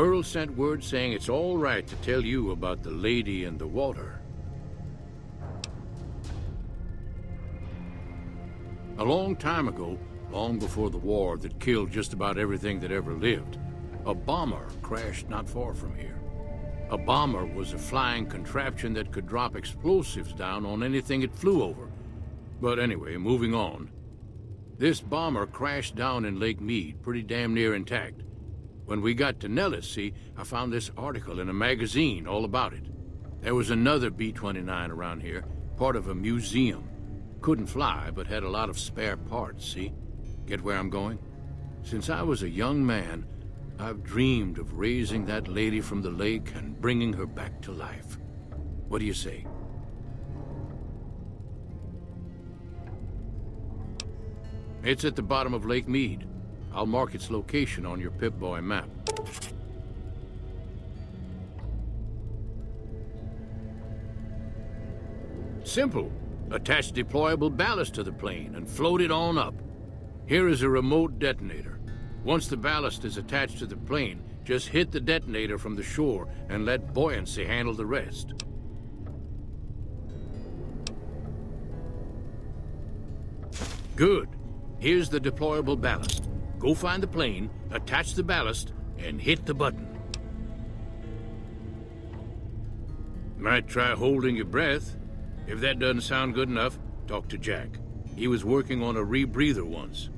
Earl sent word saying it's all right to tell you about the lady in the water. A long time ago, long before the war that killed just about everything that ever lived, a bomber crashed not far from here. A bomber was a flying contraption that could drop explosives down on anything it flew over. But anyway, moving on. This bomber crashed down in Lake Mead, pretty damn near intact. When we got to Nellis, see, I found this article in a magazine all about it. There was another B-29 around here, part of a museum. Couldn't fly, but had a lot of spare parts, see? Get where I'm going? Since I was a young man, I've dreamed of raising that lady from the lake and bringing her back to life. What do you say? It's at the bottom of Lake Mead. I'll mark its location on your Pip-Boy map. Simple. Attach deployable ballast to the plane and float it on up. Here is a remote detonator. Once the ballast is attached to the plane, just hit the detonator from the shore and let buoyancy handle the rest. Good. Here's the deployable ballast. Go find the plane, attach the ballast, and hit the button. Might try holding your breath. If that doesn't sound good enough, talk to Jack. He was working on a rebreather once.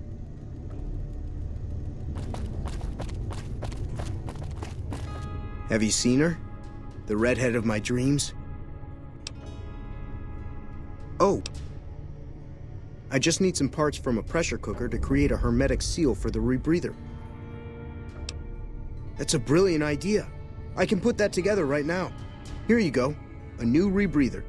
Have you seen her? The redhead of my dreams? Oh! I just need some parts from a pressure cooker to create a hermetic seal for the rebreather. That's a brilliant idea. I can put that together right now. Here you go. A new rebreather.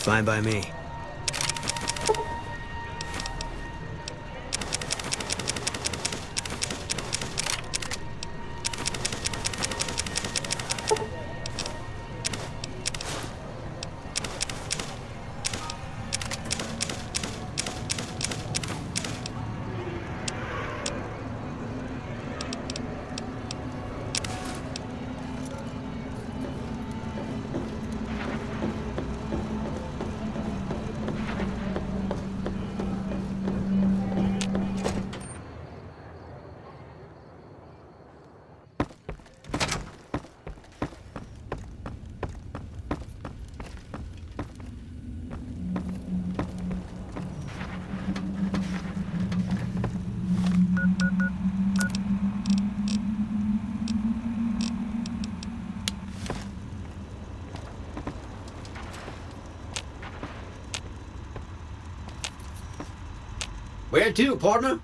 Fine by me. Where to, partner?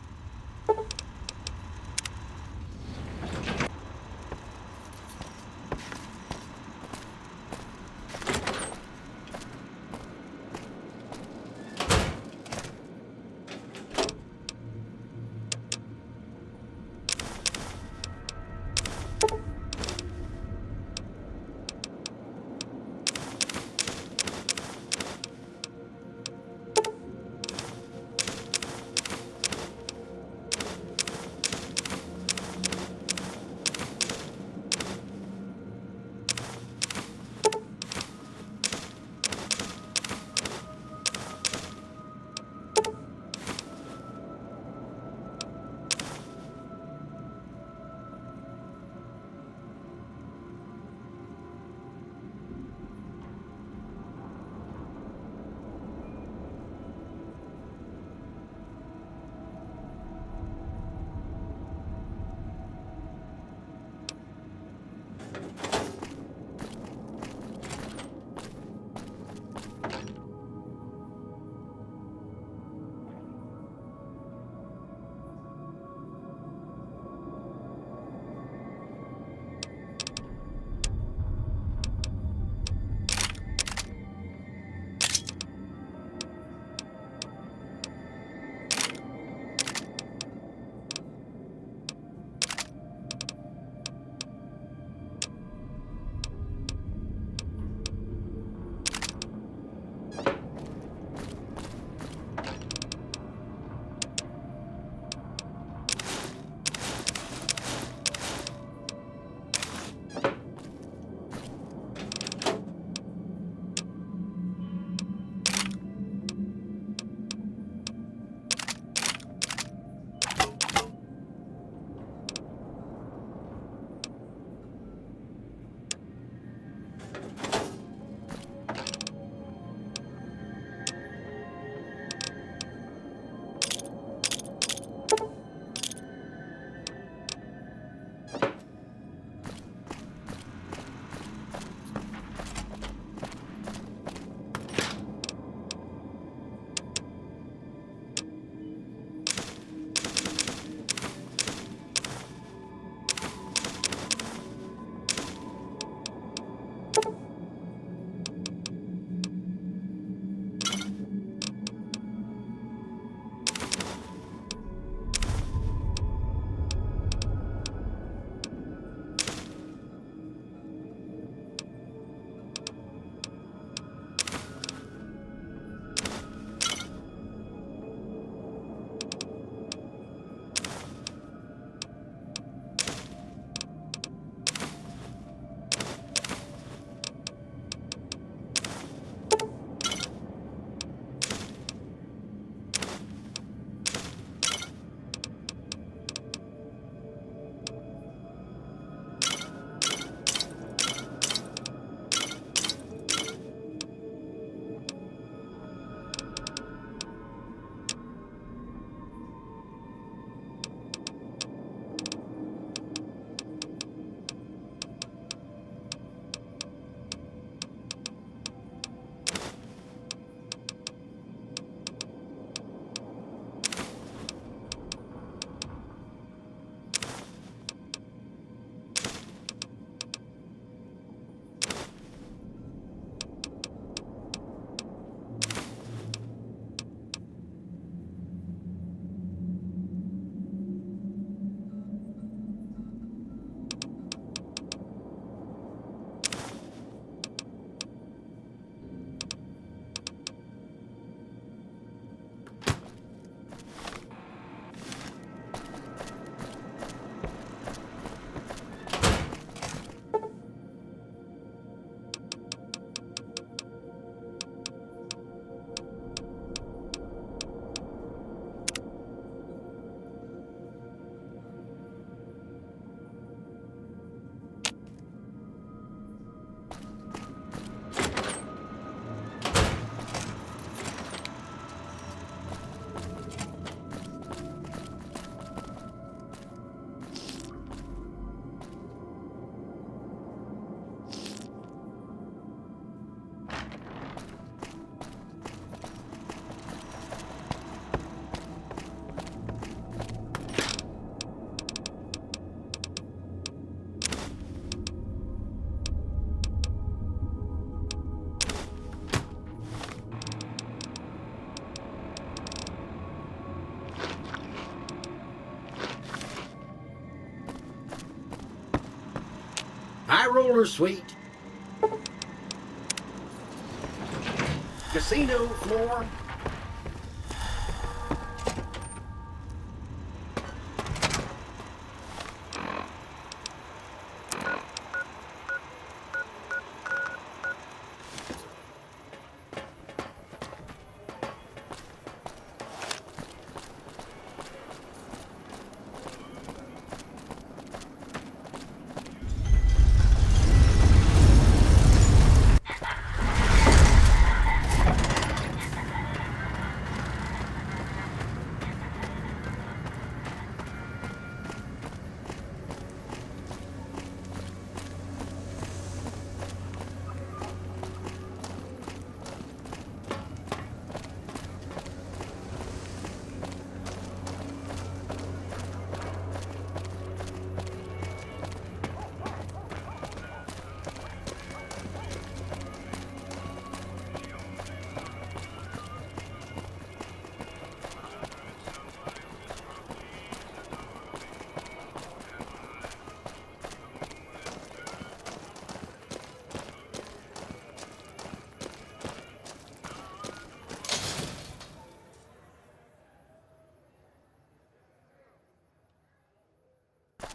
roller suite. Casino floor.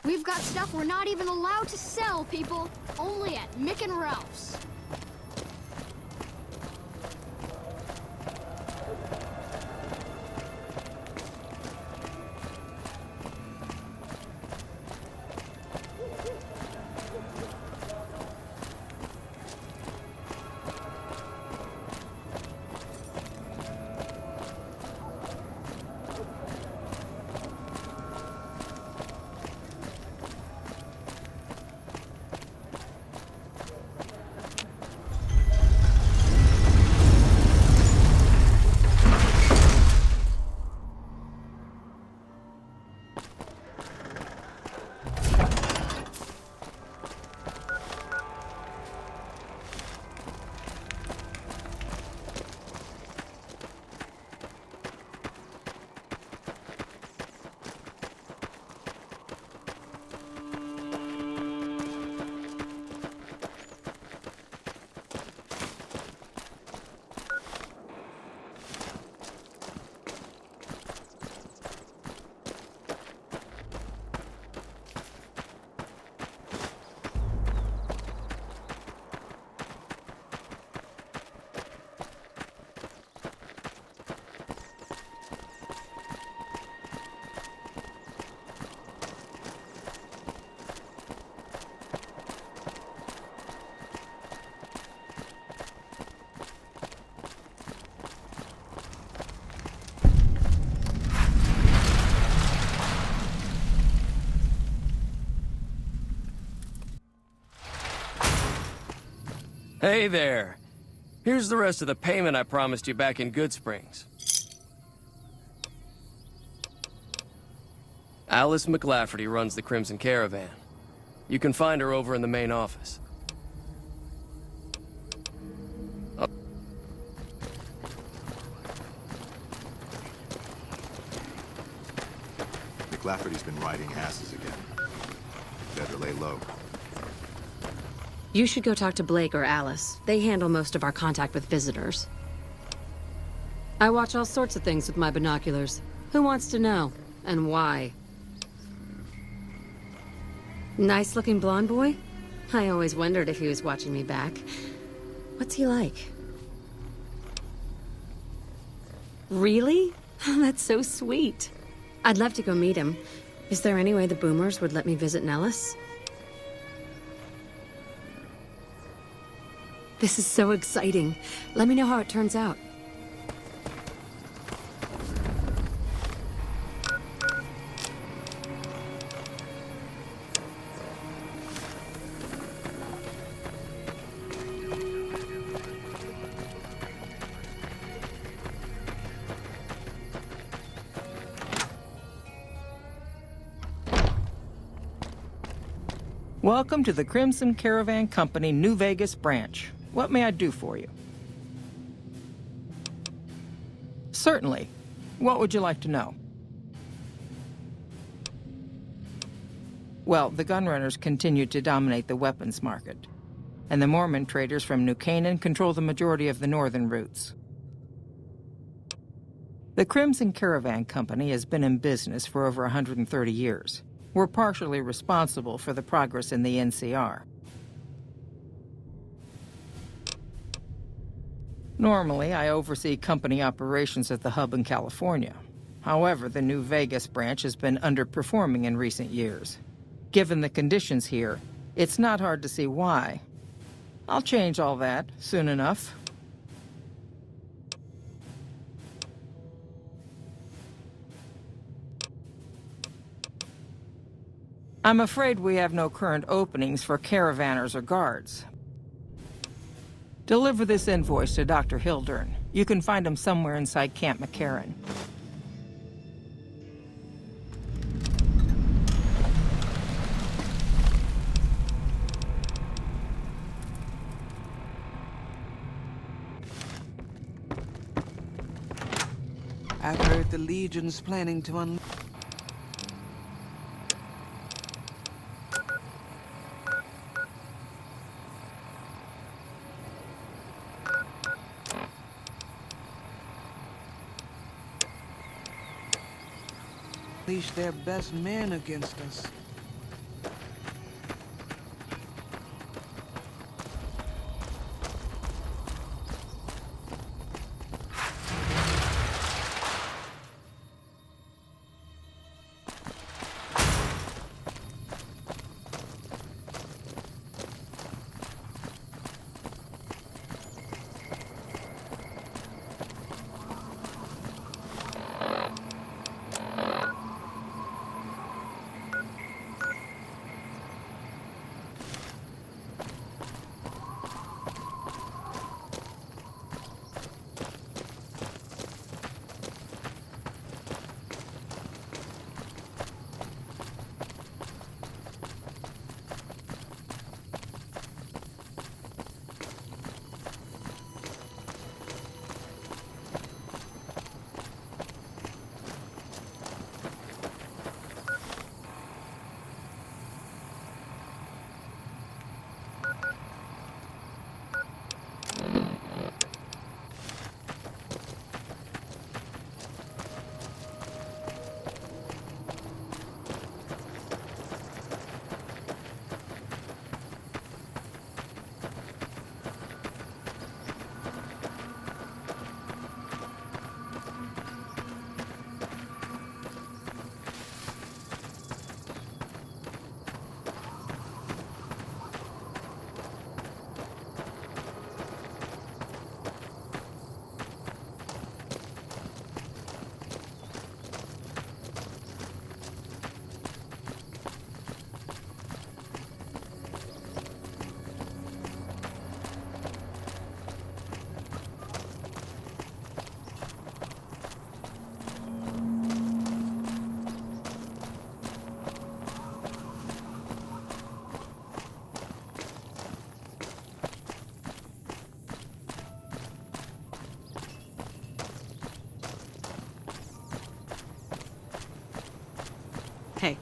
We've got stuff we're not even allowed to sell, people. Only at Mick and Ralph's. Hey there. Here's the rest of the payment I promised you back in Good Springs. Alice McLafferty runs the Crimson Caravan. You can find her over in the main office. McLafferty's been riding asses again. Better lay low. You should go talk to Blake or Alice. They handle most of our contact with visitors. I watch all sorts of things with my binoculars. Who wants to know? And why? Nice-looking blonde boy? I always wondered if he was watching me back. What's he like? Really? That's so sweet. I'd love to go meet him. Is there any way the Boomers would let me visit Nellis? This is so exciting. Let me know how it turns out. Welcome to the Crimson Caravan Company New Vegas branch. What may I do for you? Certainly. What would you like to know? Well, the gunrunners continue to dominate the weapons market, and the Mormon traders from New Canaan control the majority of the northern routes. The Crimson Caravan Company has been in business for over 130 years. We're partially responsible for the progress in the NCR. Normally, I oversee company operations at the hub in California. However, the New Vegas branch has been underperforming in recent years. Given the conditions here, it's not hard to see why. I'll change all that soon enough. I'm afraid we have no current openings for caravanners or guards. Deliver this invoice to Dr. Hildern. You can find him somewhere inside Camp MacCarran. I've heard the Legion's planning to unleash. Their best men against us. Hey.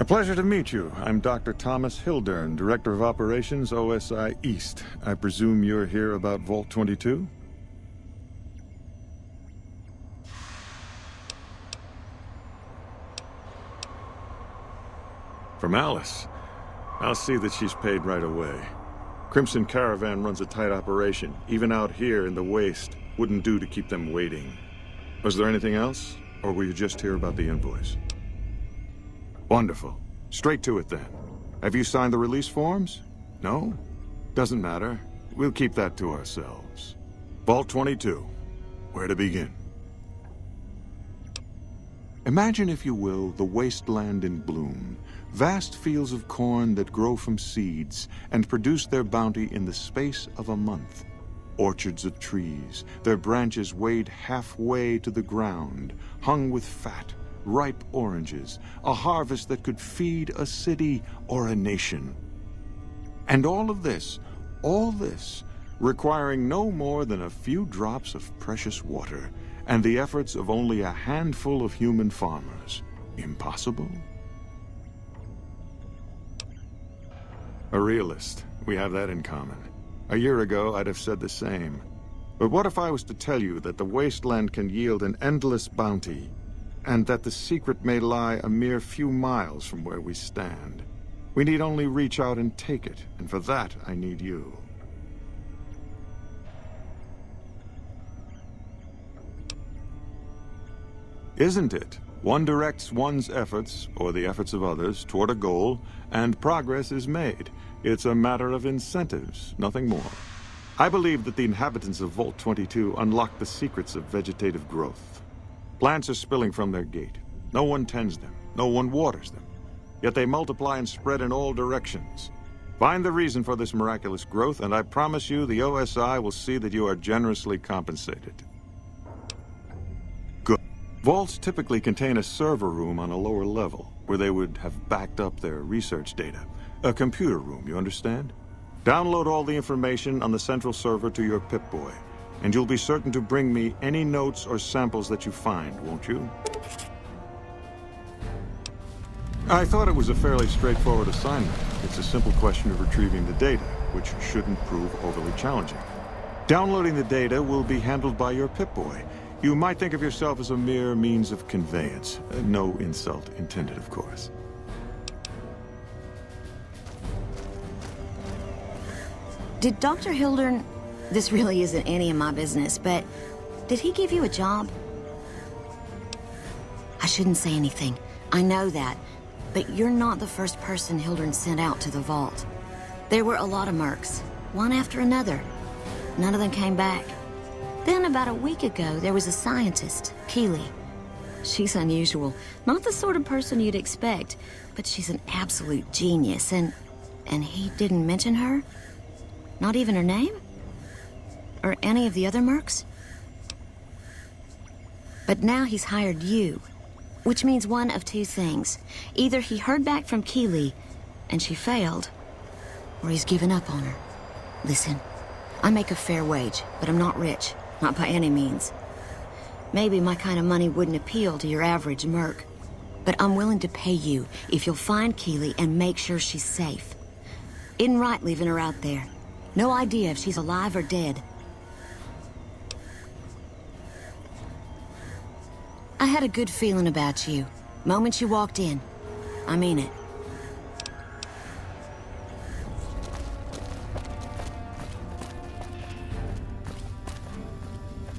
pleasure to meet you. I'm Dr. Thomas Hildern, Director of Operations, OSI East. I presume you're here about Vault 22? From Alice. I'll see that she's paid right away. Crimson Caravan runs a tight operation. Even out here in the waste, wouldn't do to keep them waiting. Was there anything else? Or were you just here about the invoice? Wonderful. Straight to it then. Have you signed the release forms? No? Doesn't matter. We'll keep that to ourselves. Vault 22. Where to begin? Imagine, if you will, the wasteland in bloom. Vast fields of corn that grow from seeds and produce their bounty in the space of a month. Orchards of trees, their branches weighed halfway to the ground, hung with fat, ripe oranges, a harvest that could feed a city or a nation. And all this, requiring no more than a few drops of precious water and the efforts of only a handful of human farmers. Impossible? A realist. We have that in common. A year ago, I'd have said the same. But what if I was to tell you that the wasteland can yield an endless bounty, and that the secret may lie a mere few miles from where we stand? We need only reach out and take it, and for that, I need you. Isn't it? One directs one's efforts, or the efforts of others, toward a goal, and progress is made. It's a matter of incentives, nothing more. I believe that the inhabitants of Vault 22 unlock the secrets of vegetative growth. Plants are spilling from their gate. No one tends them. No one waters them. Yet they multiply and spread in all directions. Find the reason for this miraculous growth, and I promise you the OSI will see that you are generously compensated. Good. Vaults typically contain a server room on a lower level, where they would have backed up their research data. A computer room, you understand? Download all the information on the central server to your Pip-Boy, and you'll be certain to bring me any notes or samples that you find, won't you? I thought it was a fairly straightforward assignment. It's a simple question of retrieving the data, which shouldn't prove overly challenging. Downloading the data will be handled by your Pip-Boy. You might think of yourself as a mere means of conveyance. No insult intended, of course. Did Dr. Hildern... This really isn't any of my business, but... Did he give you a job? I shouldn't say anything. I know that. But you're not the first person Hildern sent out to the vault. There were a lot of mercs, one after another. None of them came back. Then about a week ago, there was a scientist, Keeley. She's unusual. Not the sort of person you'd expect, but she's an absolute genius, and he didn't mention her? Not even her name? Or any of the other mercs? But now he's hired you, which means one of two things. Either he heard back from Keeley, and she failed, or he's given up on her. Listen, I make a fair wage, but I'm not rich. Not by any means. Maybe my kind of money wouldn't appeal to your average merc, but I'm willing to pay you if you'll find Keeley and make sure she's safe. Isn't right leaving her out there. No idea if she's alive or dead. I had a good feeling about you. Moment you walked in. I mean it.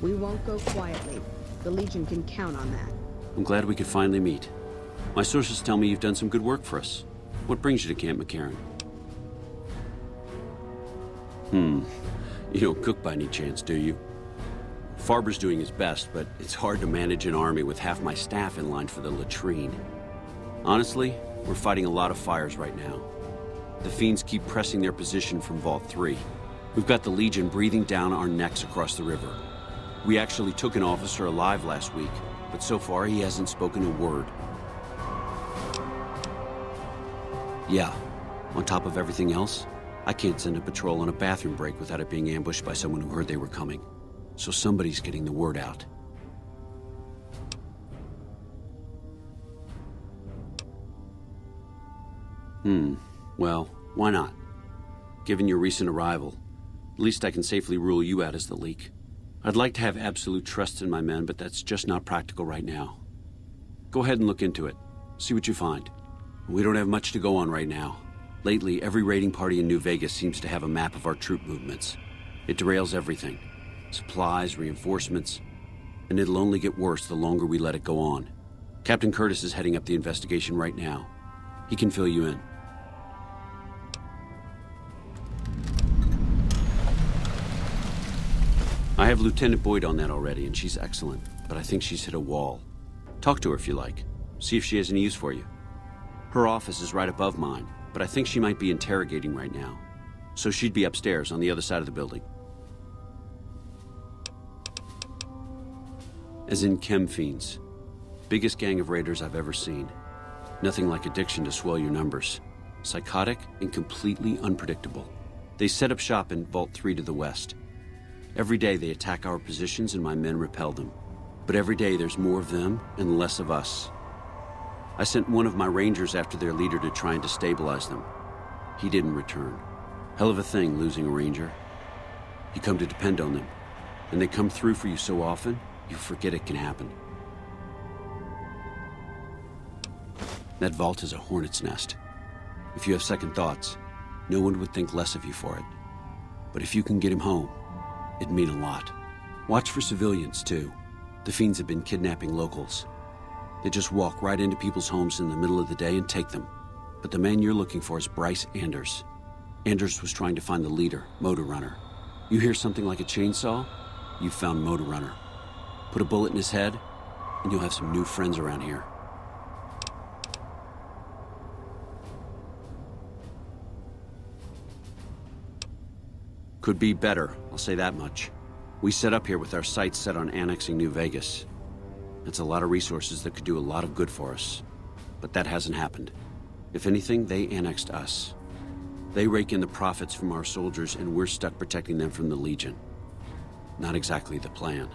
We won't go quietly. The Legion can count on that. I'm glad we could finally meet. My sources tell me you've done some good work for us. What brings you to Camp MacCarran? You don't cook by any chance, do you? Farber's doing his best, but it's hard to manage an army with half my staff in line for the latrine. Honestly, we're fighting a lot of fires right now. The Fiends keep pressing their position from Vault 3. We've got the Legion breathing down our necks across the river. We actually took an officer alive last week, but so far he hasn't spoken a word. Yeah, on top of everything else, I can't send a patrol on a bathroom break without it being ambushed by someone who heard they were coming. So somebody's getting the word out. Well, why not? Given your recent arrival, at least I can safely rule you out as the leak. I'd like to have absolute trust in my men, but that's just not practical right now. Go ahead and look into it. See what you find. We don't have much to go on right now. Lately, every raiding party in New Vegas seems to have a map of our troop movements. It derails everything. Supplies, reinforcements. And it'll only get worse the longer we let it go on. Captain Curtis is heading up the investigation right now. He can fill you in. I have Lieutenant Boyd on that already, and she's excellent, but I think she's hit a wall. Talk to her if you like. See if she has any use for you. Her office is right above mine, but I think she might be interrogating right now. So she'd be upstairs on the other side of the building. As in chem fiends. Biggest gang of raiders I've ever seen. Nothing like addiction to swell your numbers. Psychotic and completely unpredictable. They set up shop in Vault 3 to the west. Every day they attack our positions and my men repel them. But every day there's more of them and less of us. I sent one of my rangers after their leader to try and destabilize them. He didn't return. Hell of a thing, losing a ranger. You come to depend on them, and they come through for you so often, you forget it can happen. That vault is a hornet's nest. If you have second thoughts, no one would think less of you for it. But if you can get him home, it'd mean a lot. Watch for civilians, too. The fiends have been kidnapping locals. They just walk right into people's homes in the middle of the day and take them. But the man you're looking for is Bryce Anders. Anders was trying to find the leader, Motor Runner. You hear something like a chainsaw? You've found Motor Runner. Put a bullet in his head, and you'll have some new friends around here. Could be better, I'll say that much. We set up here with our sights set on annexing New Vegas. It's a lot of resources that could do a lot of good for us. But that hasn't happened. If anything, they annexed us. They rake in the profits from our soldiers, and we're stuck protecting them from the Legion. Not exactly the plan.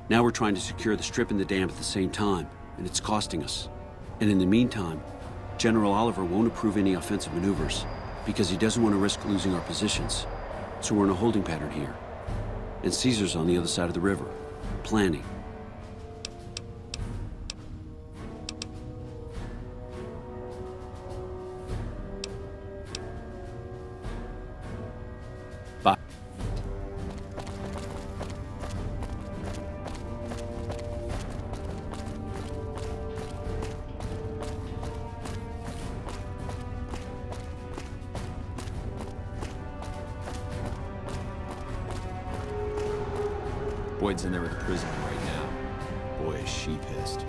Now we're trying to secure the Strip and the Dam at the same time, and it's costing us. And in the meantime, General Oliver won't approve any offensive maneuvers, because he doesn't want to risk losing our positions. So we're in a holding pattern here. And Caesar's on the other side of the river, planning. Bye. Boyd's in there with a prisoner right now. Boy, is she pissed.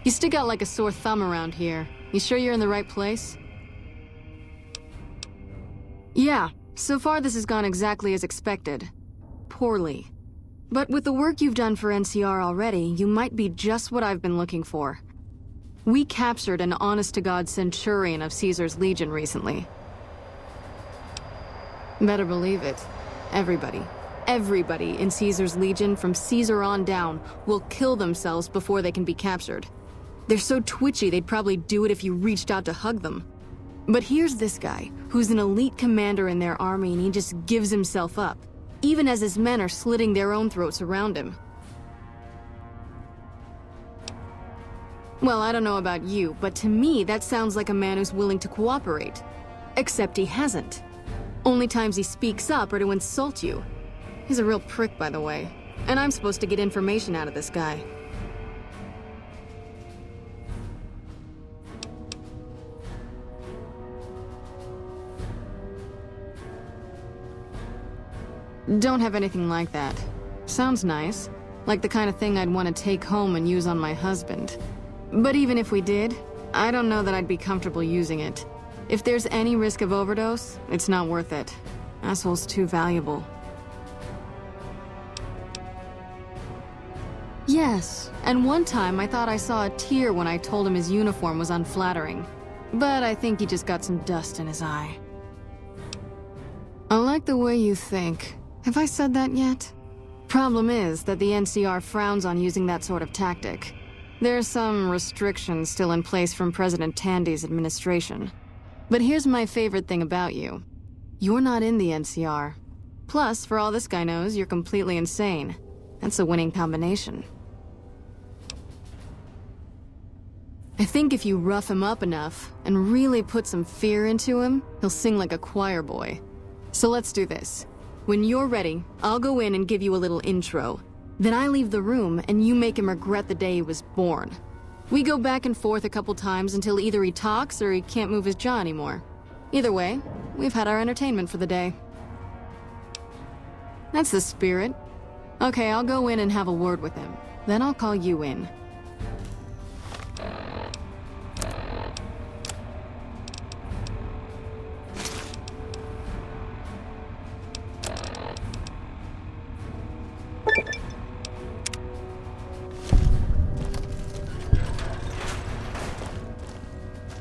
You stick out like a sore thumb around here. You sure you're in the right place? Yeah, so far this has gone exactly as expected. Poorly. But with the work you've done for NCR already, you might be just what I've been looking for. We captured an honest-to-God centurion of Caesar's Legion recently. Better believe it. Everybody in Caesar's Legion from Caesar on down will kill themselves before they can be captured. They're so twitchy they'd probably do it if you reached out to hug them. But here's this guy, who's an elite commander in their army, and he just gives himself up, even as his men are slitting their own throats around him. Well, I don't know about you, but to me that sounds like a man who's willing to cooperate. Except he hasn't. Only times he speaks up are to insult you. He's a real prick, by the way. And I'm supposed to get information out of this guy. Don't have anything like that. Sounds nice. Like the kind of thing I'd want to take home and use on my husband. But even if we did, I don't know that I'd be comfortable using it. If there's any risk of overdose, it's not worth it. Asshole's too valuable. Yes, and one time I thought I saw a tear when I told him his uniform was unflattering. But I think he just got some dust in his eye. I like the way you think. Have I said that yet? Problem is that the NCR frowns on using that sort of tactic. There are some restrictions still in place from President Tandy's administration. But here's my favorite thing about you. You're not in the NCR. Plus, for all this guy knows, you're completely insane. That's a winning combination. I think if you rough him up enough and really put some fear into him, he'll sing like a choir boy. So let's do this. When you're ready, I'll go in and give you a little intro. Then I leave the room and you make him regret the day he was born. We go back and forth a couple times until either he talks or he can't move his jaw anymore. Either way, we've had our entertainment for the day. That's the spirit. Okay, I'll go in and have a word with him. Then I'll call you in.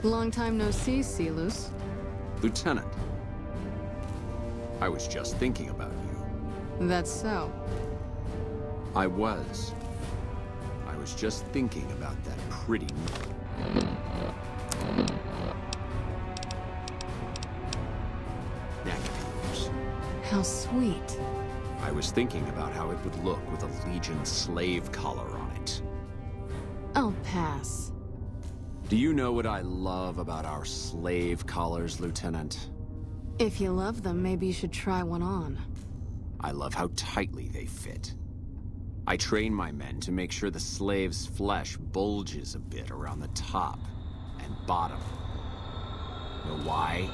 Long time no see, Silus. Lieutenant, I was just thinking about you. That's so. I was just thinking about that pretty... neck of yours. How sweet. I was thinking about how it would look with a Legion slave collar on it. I'll pass. Do you know what I love about our slave collars, Lieutenant? If you love them, maybe you should try one on. I love how tightly they fit. I train my men to make sure the slave's flesh bulges a bit around the top and bottom. Know why?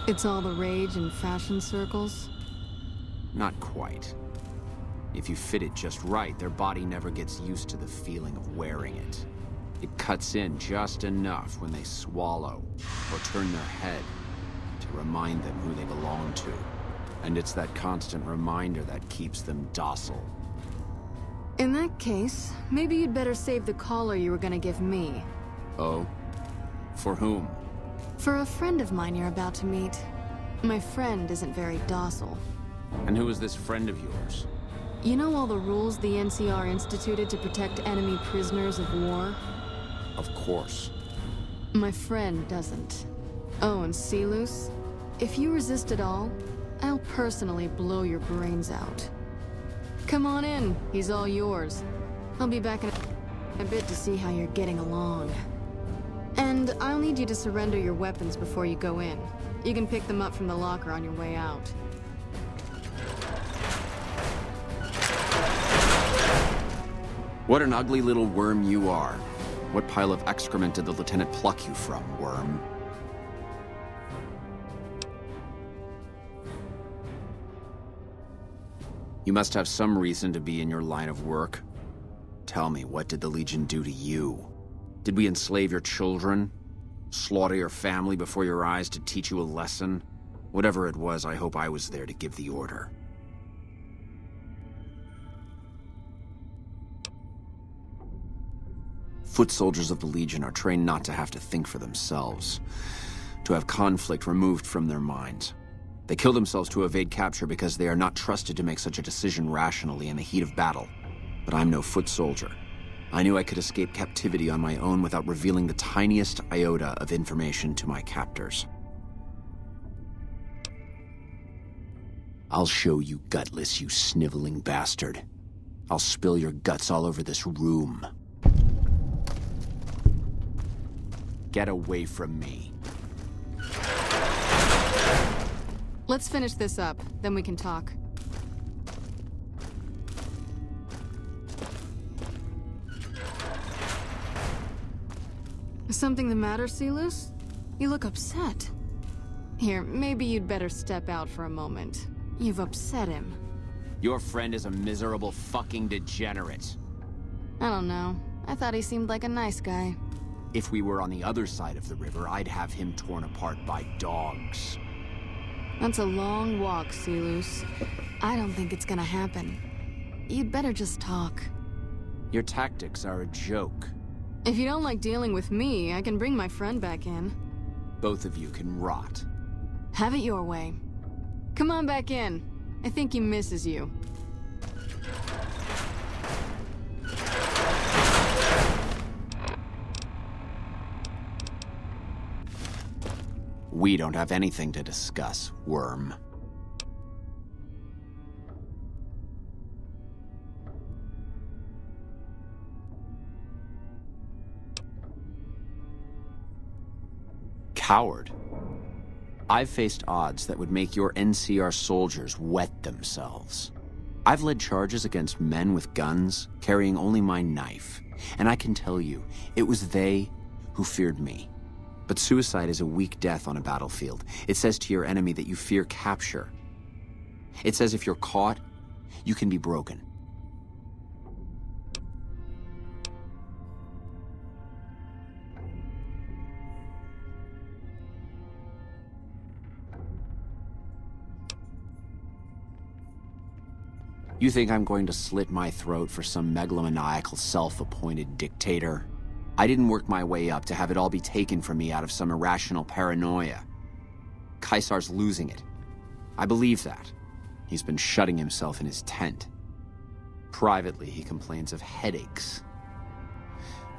It's all the rage in fashion circles? Not quite. If you fit it just right, their body never gets used to the feeling of wearing it. It cuts in just enough when they swallow or turn their head to remind them who they belong to. And it's that constant reminder that keeps them docile. In that case, maybe you'd better save the collar you were gonna give me. Oh? For whom? For a friend of mine you're about to meet. My friend isn't very docile. And who is this friend of yours? You know all the rules the NCR instituted to protect enemy prisoners of war? Of course. My friend doesn't. Oh, and Silus, if you resist at all, I'll personally blow your brains out. Come on in, he's all yours. I'll be back in a bit to see how you're getting along. And I'll need you to surrender your weapons before you go in. You can pick them up from the locker on your way out. What an ugly little worm you are. What pile of excrement did the lieutenant pluck you from, worm? You must have some reason to be in your line of work. Tell me, what did the Legion do to you? Did we enslave your children? Slaughter your family before your eyes to teach you a lesson? Whatever it was, I hope I was there to give the order. Foot soldiers of the Legion are trained not to have to think for themselves, to have conflict removed from their minds. They kill themselves to evade capture because they are not trusted to make such a decision rationally in the heat of battle. But I'm no foot soldier. I knew I could escape captivity on my own without revealing the tiniest iota of information to my captors. I'll show you, gutless, you sniveling bastard. I'll spill your guts all over this room. Get away from me. Let's finish this up, then we can talk. Is something the matter, Silus? You look upset. Here, maybe you'd better step out for a moment. You've upset him. Your friend is a miserable fucking degenerate. I don't know. I thought he seemed like a nice guy. If we were on the other side of the river, I'd have him torn apart by dogs. That's a long walk, Silus. I don't think it's gonna happen. You'd better just talk. Your tactics are a joke. If you don't like dealing with me, I can bring my friend back in. Both of you can rot. Have it your way. Come on back in. I think he misses you. We don't have anything to discuss, worm. Coward. I've faced odds that would make your NCR soldiers wet themselves. I've led charges against men with guns, carrying only my knife. And I can tell you, it was they who feared me. But suicide is a weak death on a battlefield. It says to your enemy that you fear capture. It says if you're caught, you can be broken. You think I'm going to slit my throat for some megalomaniacal self-appointed dictator? I didn't work my way up to have it all be taken from me out of some irrational paranoia. Caesar's losing it. I believe that. He's been shutting himself in his tent. Privately, he complains of headaches.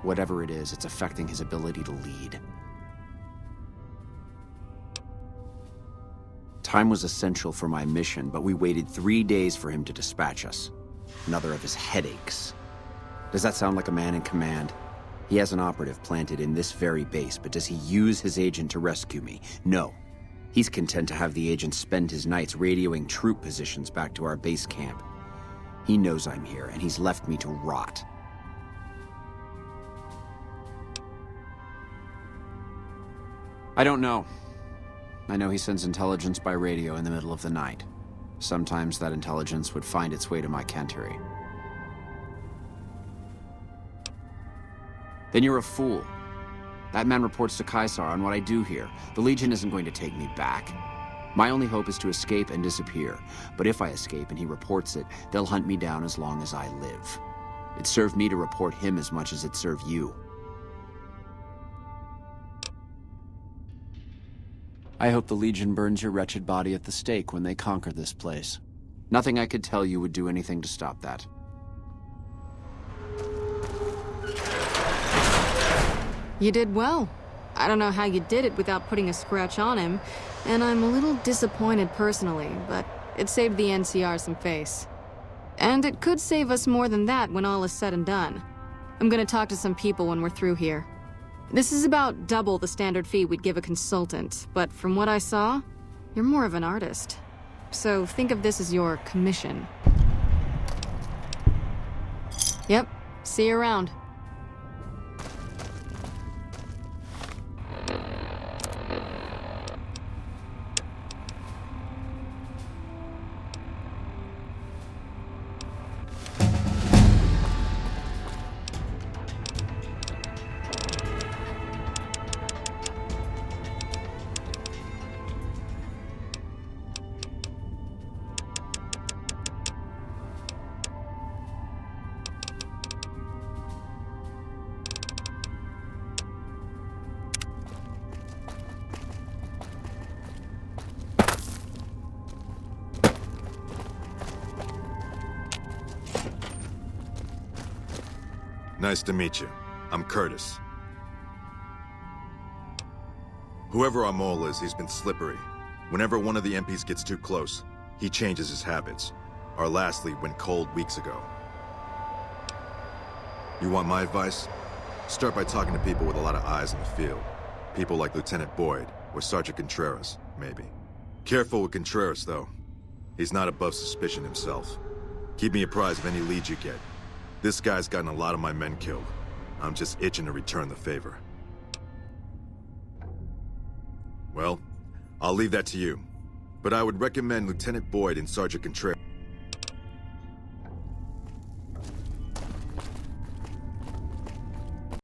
Whatever it is, it's affecting his ability to lead. Time was essential for my mission, but we waited 3 days for him to dispatch us. Another of his headaches. Does that sound like a man in command? He has an operative planted in this very base, but does he use his agent to rescue me? No. He's content to have the agent spend his nights radioing troop positions back to our base camp. He knows I'm here, and he's left me to rot. I don't know. I know he sends intelligence by radio in the middle of the night. Sometimes that intelligence would find its way to my cantery. Then you're a fool. That man reports to Caesar on what I do here. The Legion isn't going to take me back. My only hope is to escape and disappear. But if I escape and he reports it, they'll hunt me down as long as I live. It served me to report him as much as it served you. I hope the Legion burns your wretched body at the stake when they conquer this place. Nothing I could tell you would do anything to stop that. You did well. I don't know how you did it without putting a scratch on him, and I'm a little disappointed personally, but it saved the NCR some face. And it could save us more than that when all is said and done. I'm gonna talk to some people when we're through here. This is about double the standard fee we'd give a consultant, but from what I saw, you're more of an artist. So think of this as your commission. Yep, see you around. Nice to meet you. I'm Curtis. Whoever our mole is, he's been slippery. Whenever one of the MPs gets too close, he changes his habits. Our last lead went cold weeks ago. You want my advice? Start by talking to people with a lot of eyes in the field. People like Lieutenant Boyd, or Sergeant Contreras, maybe. Careful with Contreras, though. He's not above suspicion himself. Keep me apprised of any leads you get. This guy's gotten a lot of my men killed. I'm just itching to return the favor. Well, I'll leave that to you. But I would recommend Lieutenant Boyd and Sergeant Contreras.